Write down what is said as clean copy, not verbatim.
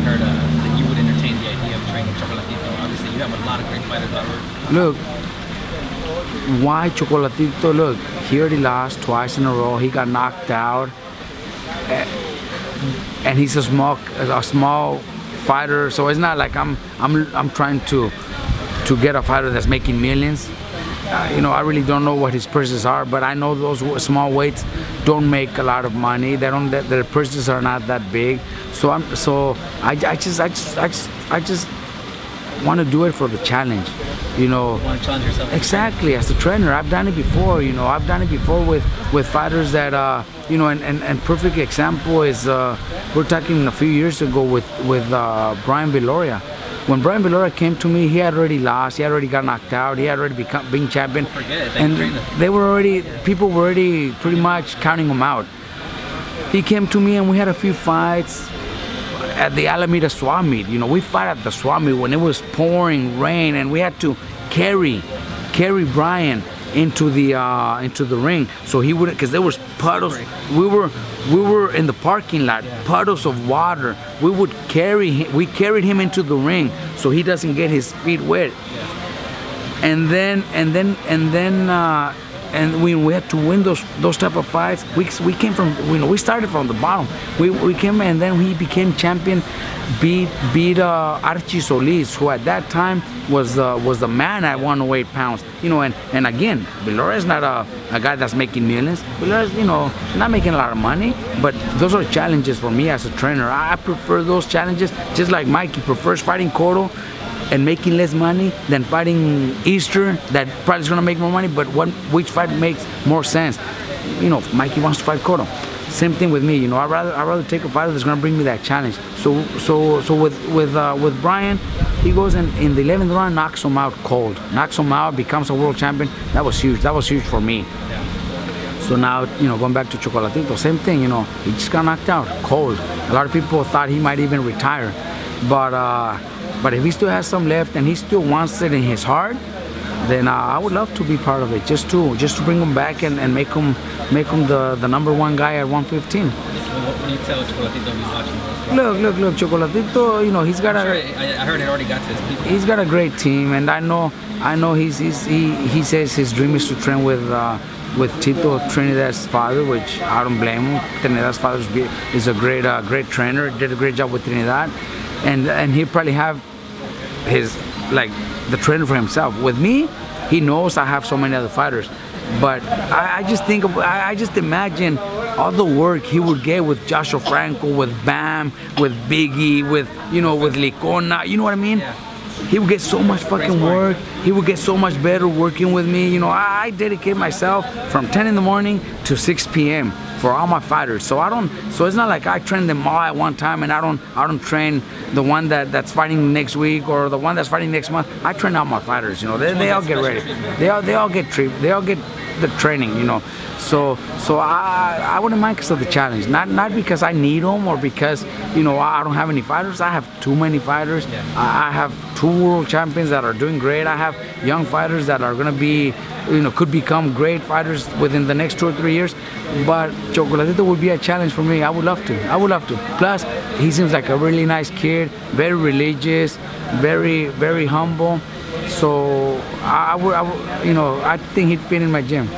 heard that you would entertain the idea of training Chocolatito. Obviously, you have a lot of great fighters out here. Look, why Chocolatito? Look, he already lost twice in a row. He got knocked out, and he's a small fighter. So it's not like I'm trying to get a fighter that's making millions. You know, I really don't know what his purses are, but I know those small weights don't make a lot of money. Their purses are not that big. So I just want to do it for the challenge. You know, You want to challenge yourself? Exactly. As a trainer, I've done it before. You know, I've done it before with fighters that you know, and perfect example is we're talking a few years ago with Brian Viloria. When Brian Viloria came to me, he had already lost. He had already got knocked out. He had already been champion. And people were already pretty much counting him out. He came to me and we had a few fights at the Alameda Swap Meet. You know, we fought at the Swap Meet when it was pouring rain, and we had to carry Brian into the ring so he wouldn't, because there was puddles. We were in the parking lot, puddles of water. We carried him into the ring so he doesn't get his feet wet. And we had to win those type of fights. We came from, you know, we started from the bottom. We came, and then he became champion, beat Archie Solis, who at that time was the man at 108 pounds. You know, and again, Viloria is not a guy that's making millions. Viloria's, you know, not making a lot of money, but those are challenges for me as a trainer. I prefer those challenges, just like Mikey prefers fighting Cotto and making less money than fighting Easter that probably is going to make more money, but which fight makes more sense? You know, Mikey wants to fight Cotto. Same thing with me, you know, I'd rather take a fighter that's going to bring me that challenge. So with Brian, he goes in the 11th round, knocks him out cold. Knocks him out, becomes a world champion. That was huge. That was huge for me. So now, you know, going back to Chocolatito, same thing, you know, he just got knocked out cold. A lot of people thought he might even retire. But if he still has some left and he still wants it in his heart, then I would love to be part of it, just to bring him back and make him the #1 guy at 115. What do you tell Chocolatito if he's watching? Look, Chocolatito, you know, he's got I heard it already got to his people. He's got a great team, and I know he says his dream is to train with Tito Trinidad's father, which I don't blame him. Trinidad's father is a great trainer, did a great job with Trinidad, and he'll probably have the trainer for himself. With me, he knows I have so many other fighters, but I just imagine all the work he would get with Joshua Franco, with Bam, with Biggie, with Licona, you know what I mean? He would get so much fucking work. He would get so much better working with me. You know, I dedicate myself from 10 in the morning to 6 p.m. for all my fighters. So it's not like I train them all at one time, and I don't train the one that's fighting next week or the one that's fighting next month. I train all my fighters. You know, they all get ready. They all get treated. They all get the training. You know, so I wouldn't mind because of the challenge. Not because I need them or because, you know, I don't have any fighters. I have too many fighters. I have 2 world champions that are doing great. I have young fighters that are gonna be, you know, could become great fighters within the next 2 or 3 years. But Chocolatito would be a challenge for me. I would love to. Plus, he seems like a really nice kid, very religious, very humble. So I think he'd fit in my gym.